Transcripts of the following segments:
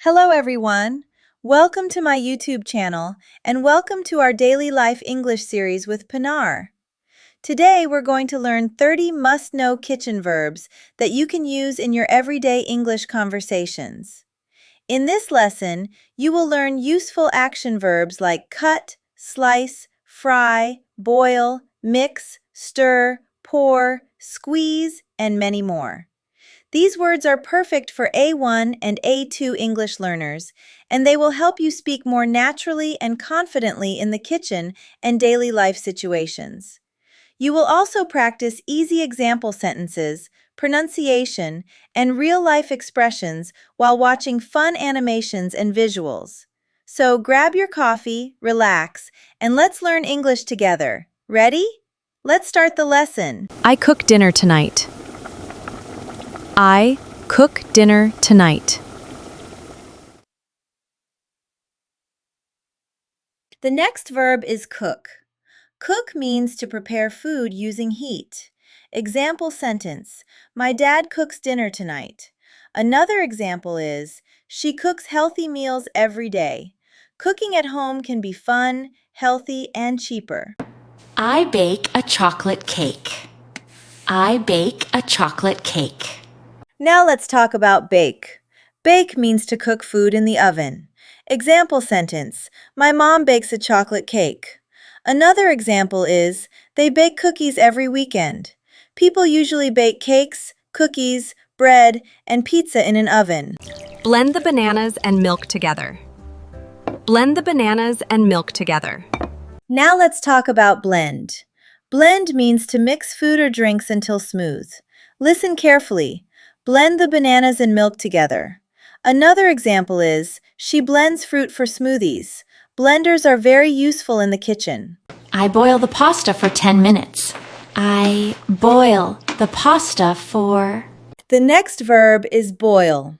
Hello everyone! Welcome to my YouTube channel and welcome to our Daily Life English series with Pinar. Today we're going to learn 30 must-know kitchen verbs that you can use in your everyday English conversations. In this lesson, you will learn useful action verbs like cut, slice, fry, boil, mix, stir, pour, squeeze, and many more. These words are perfect for A1 and A2 English learners, and they will help you speak more naturally and confidently in the kitchen and daily life situations. You will also practice easy example sentences, pronunciation, and real-life expressions while watching fun animations and visuals. So grab your coffee, relax, and let's learn English together. Ready? Let's start the lesson. I cook dinner tonight. I cook dinner tonight. The next verb is cook. Cook means to prepare food using heat. Example sentence, my dad cooks dinner tonight. Another example is, she cooks healthy meals every day. Cooking at home can be fun, healthy, and cheaper. I bake a chocolate cake. I bake a chocolate cake. Now let's talk about bake. Bake means to cook food in the oven. Example sentence, my mom bakes a chocolate cake. Another example is, they bake cookies every weekend. People usually bake cakes, cookies, bread, and pizza in an oven. Blend the bananas and milk together. Blend the bananas and milk together. Now let's talk about blend. Blend means to mix food or drinks until smooth. Listen carefully. Blend the bananas and milk together. Another example is, she blends fruit for smoothies. Blenders are very useful in the kitchen. I boil the pasta for 10 minutes. I boil the pasta for... The next verb is boil.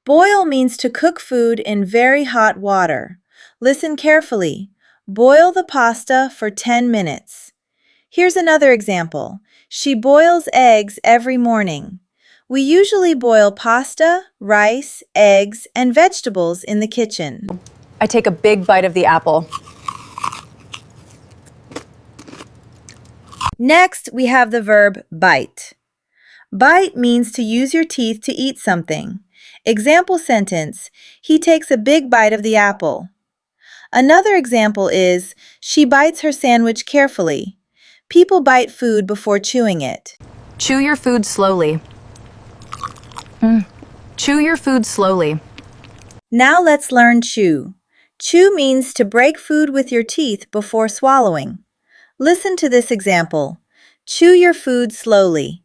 Boil means to cook food in very hot water. Listen carefully. Boil the pasta for 10 minutes. Here's another example. She boils eggs every morning. We usually boil pasta, rice, eggs, and vegetables in the kitchen. I take a big bite of the apple. Next, we have the verb bite. Bite means to use your teeth to eat something. Example sentence, he takes a big bite of the apple. Another example is, she bites her sandwich carefully. People bite food before chewing it. Chew your food slowly. Chew your food slowly. Now let's learn chew. Chew means to break food with your teeth before swallowing. Listen to this example. Chew your food slowly.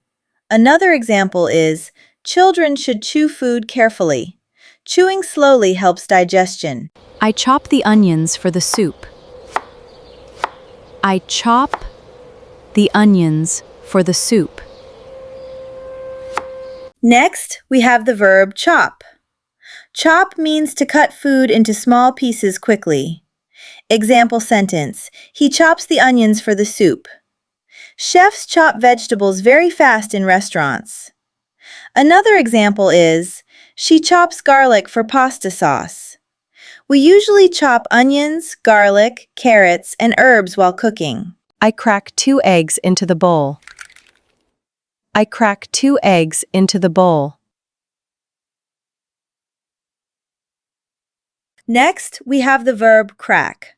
Another example is, children should chew food carefully. Chewing slowly helps digestion. I chop the onions for the soup. I chop the onions for the soup. Next, we have the verb chop. Chop means to cut food into small pieces quickly. Example sentence, he chops the onions for the soup. Chefs chop vegetables very fast in restaurants. Another example is, she chops garlic for pasta sauce. We usually chop onions, garlic, carrots, and herbs while cooking. I crack 2 eggs into the bowl. I crack 2 eggs into the bowl. Next, we have the verb crack.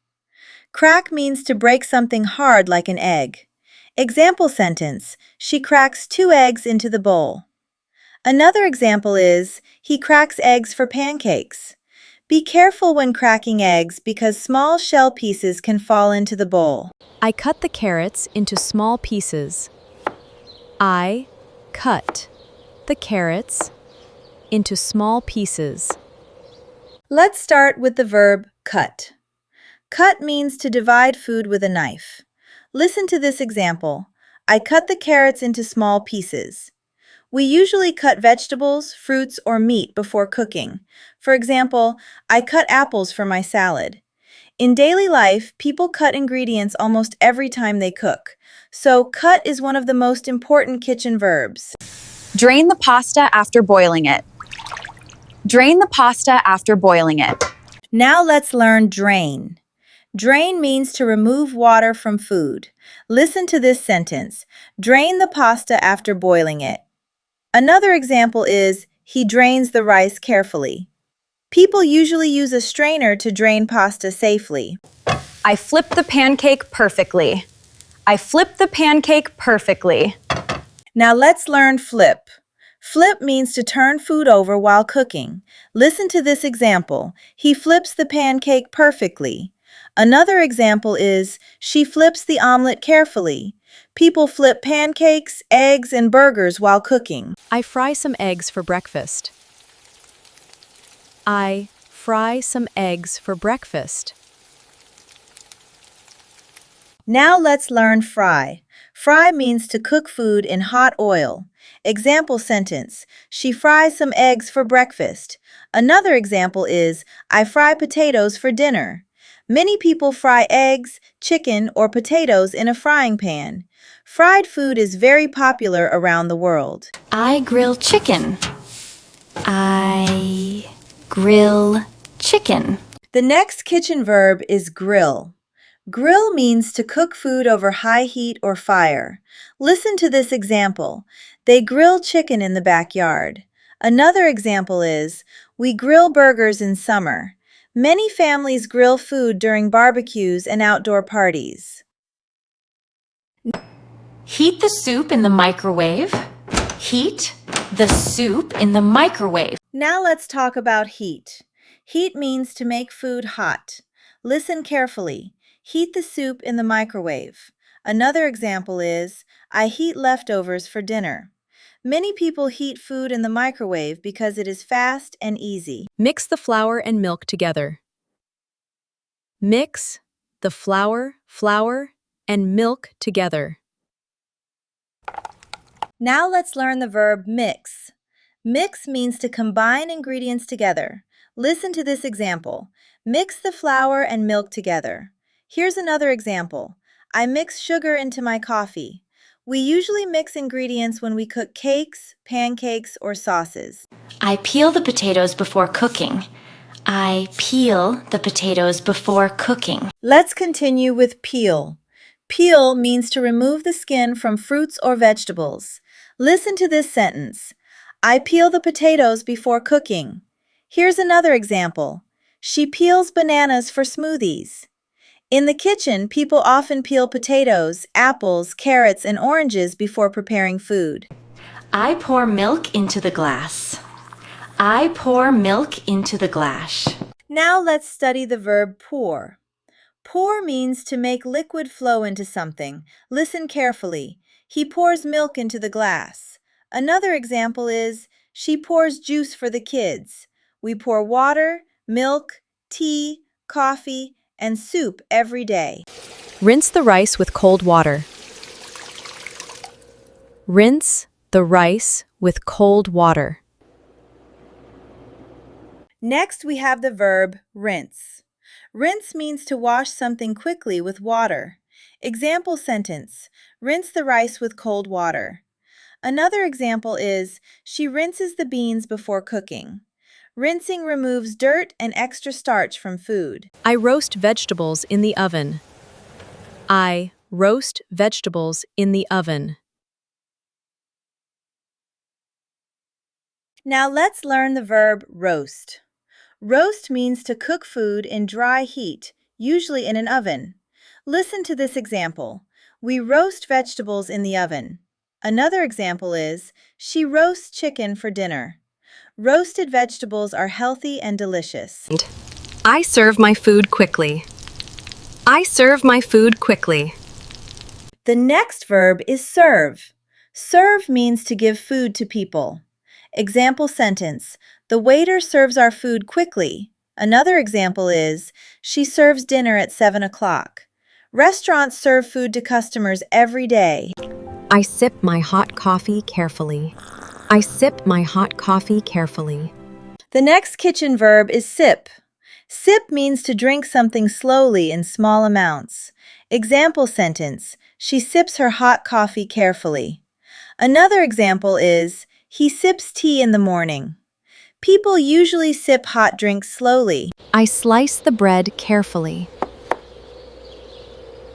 Crack means to break something hard like an egg. Example sentence, she cracks 2 eggs into the bowl. Another example is, he cracks eggs for pancakes. Be careful when cracking eggs because small shell pieces can fall into the bowl. I cut the carrots into small pieces. I cut the carrots into small pieces. Let's start with the verb cut. Cut means to divide food with a knife. Listen to this example. I cut the carrots into small pieces. We usually cut vegetables, fruits, or meat before cooking. For example, I cut apples for my salad. In daily life, people cut ingredients almost every time they cook. So, cut is one of the most important kitchen verbs. Drain the pasta after boiling it. Drain the pasta after boiling it. Now let's learn drain. Drain means to remove water from food. Listen to this sentence. Drain the pasta after boiling it. Another example is, he drains the rice carefully. People usually use a strainer to drain pasta safely. I flipped the pancake perfectly. I flipped the pancake perfectly. Now let's learn flip. Flip means to turn food over while cooking. Listen to this example. He flips the pancake perfectly. Another example is, she flips the omelet carefully. People flip pancakes, eggs, and burgers while cooking. I fry some eggs for breakfast. I fry some eggs for breakfast. Now let's learn fry. Fry means to cook food in hot oil. Example sentence, she fries some eggs for breakfast. Another example is, I fry potatoes for dinner. Many people fry eggs, chicken, or potatoes in a frying pan. Fried food is very popular around the world. I grill chicken. I grill chicken. The next kitchen verb is grill. Grill means to cook food over high heat or fire. Listen to this example. They grill chicken in the backyard. Another example is, we grill burgers in summer. Many families grill food during barbecues and outdoor parties. Heat the soup in the microwave. Heat the soup in the microwave. Now let's talk about heat. Heat means to make food hot. Listen carefully. Heat the soup in the microwave. Another example is, I heat leftovers for dinner. Many people heat food in the microwave because it is fast and easy. Mix the flour and milk together. Mix the flour, and milk together. Now let's learn the verb mix. Mix means to combine ingredients together. Listen to this example. Mix the flour and milk together. Here's another example. I mix sugar into my coffee. We usually mix ingredients when we cook cakes, pancakes, or sauces. I peel the potatoes before cooking. I peel the potatoes before cooking. Let's continue with peel. Peel means to remove the skin from fruits or vegetables. Listen to this sentence. I peel the potatoes before cooking. Here's another example. She peels bananas for smoothies. In the kitchen, people often peel potatoes, apples, carrots, and oranges before preparing food. I pour milk into the glass. I pour milk into the glass. Now let's study the verb pour. Pour means to make liquid flow into something. Listen carefully. He pours milk into the glass. Another example is, she pours juice for the kids. We pour water, milk, tea, coffee, and soup every day. Rinse the rice with cold water. Rinse the rice with cold water. Next, we have the verb rinse. Rinse means to wash something quickly with water. Example sentence, rinse the rice with cold water. Another example is, she rinses the beans before cooking. Rinsing removes dirt and extra starch from food. I roast vegetables in the oven. I roast vegetables in the oven. Now let's learn the verb roast. Roast means to cook food in dry heat, usually in an oven. Listen to this example. We roast vegetables in the oven. Another example is, she roasts chicken for dinner. Roasted vegetables are healthy and delicious. I serve my food quickly. I serve my food quickly. The next verb is serve. Serve means to give food to people. Example sentence, the waiter serves our food quickly. Another example is, she serves dinner at 7 o'clock. Restaurants serve food to customers every day. I sip my hot coffee carefully. I sip my hot coffee carefully. The next kitchen verb is sip. Sip means to drink something slowly in small amounts. Example sentence, she sips her hot coffee carefully. Another example is, he sips tea in the morning. People usually sip hot drinks slowly. I slice the bread carefully.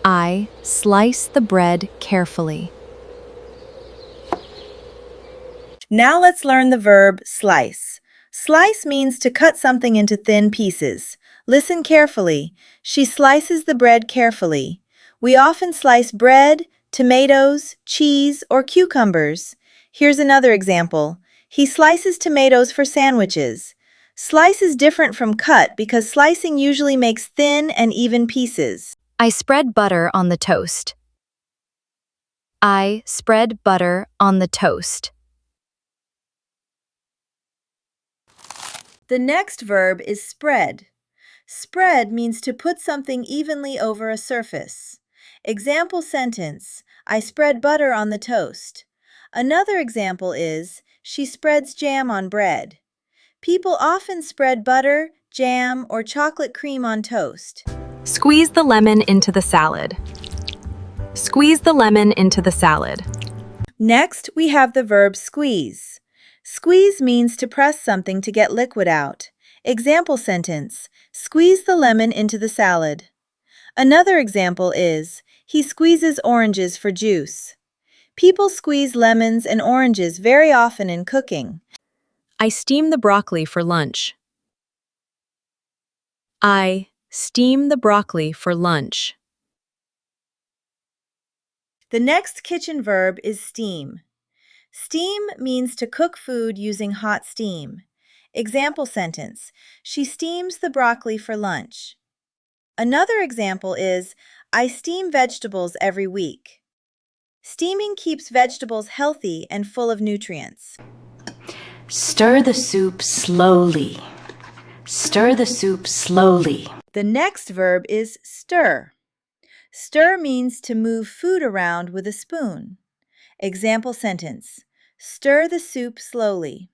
I slice the bread carefully. Now let's learn the verb slice. Slice means to cut something into thin pieces. Listen carefully. She slices the bread carefully. We often slice bread, tomatoes, cheese, or cucumbers. Here's another example. He slices tomatoes for sandwiches. Slice is different from cut because slicing usually makes thin and even pieces. I spread butter on the toast. I spread butter on the toast. The next verb is spread. Spread means to put something evenly over a surface. Example sentence, I spread butter on the toast. Another example is, she spreads jam on bread. People often spread butter, jam, or chocolate cream on toast. Squeeze the lemon into the salad. Squeeze the lemon into the salad. Next, we have the verb squeeze. Squeeze means to press something to get liquid out. Example sentence, squeeze the lemon into the salad. Another example is, he squeezes oranges for juice. People squeeze lemons and oranges very often in cooking. I steam the broccoli for lunch. I steam the broccoli for lunch. The next kitchen verb is steam. Steam means to cook food using hot steam. Example sentence, she steams the broccoli for lunch. Another example is, I steam vegetables every week. Steaming keeps vegetables healthy and full of nutrients. Stir the soup slowly. Stir the soup slowly. The next verb is stir. Stir means to move food around with a spoon. Example sentence, stir the soup slowly.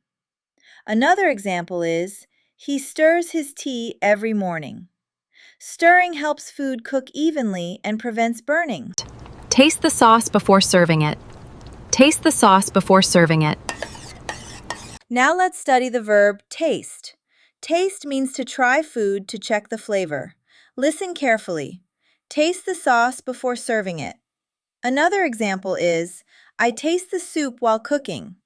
Another example is, he stirs his tea every morning. Stirring helps food cook evenly and prevents burning. Taste the sauce before serving it. Taste the sauce before serving it. Now let's study the verb taste. Taste means to try food to check the flavor. Listen carefully. Taste the sauce before serving it. Another example is, I taste the soup while cooking.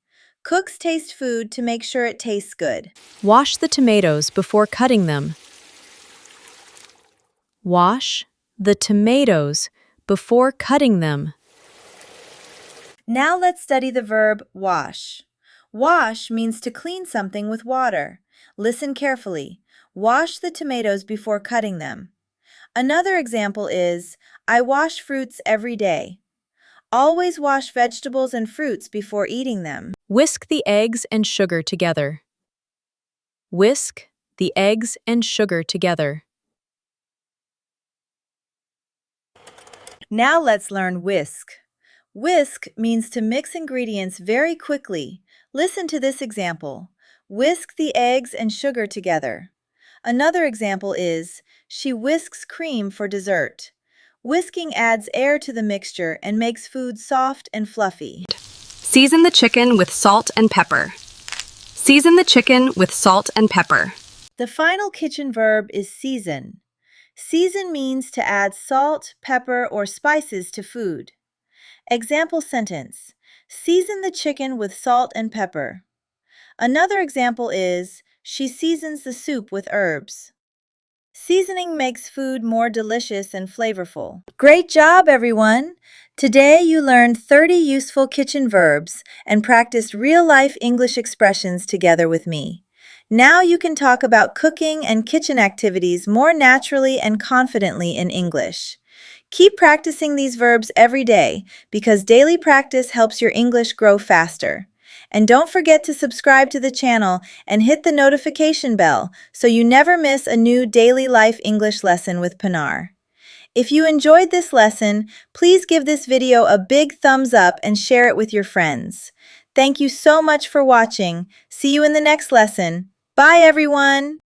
Cooks taste food to make sure it tastes good. Wash the tomatoes before cutting them. Wash the tomatoes before cutting them. Now let's study the verb wash. Wash means to clean something with water. Listen carefully. Wash the tomatoes before cutting them. Another example is, I wash fruits every day. Always wash vegetables and fruits before eating them. Whisk the eggs and sugar together. Whisk the eggs and sugar together. Now let's learn whisk. Whisk means to mix ingredients very quickly. Listen to this example. Whisk the eggs and sugar together. Another example is, she whisks cream for dessert. Whisking adds air to the mixture and makes food soft and fluffy. Season the chicken with salt and pepper. Season the chicken with salt and pepper. The final kitchen verb is season. Season means to add salt, pepper, or spices to food. Example sentence, season the chicken with salt and pepper. Another example is, she seasons the soup with herbs. Seasoning makes food more delicious and flavorful. Great job, everyone! Today you learned 30 useful kitchen verbs and practiced real-life English expressions together with me. Now you can talk about cooking and kitchen activities more naturally and confidently in English. Keep practicing these verbs every day because daily practice helps your English grow faster. And don't forget to subscribe to the channel and hit the notification bell so you never miss a new daily life English lesson with Pinar. If you enjoyed this lesson, please give this video a big thumbs up and share it with your friends. Thank you so much for watching. See you in the next lesson. Bye, everyone!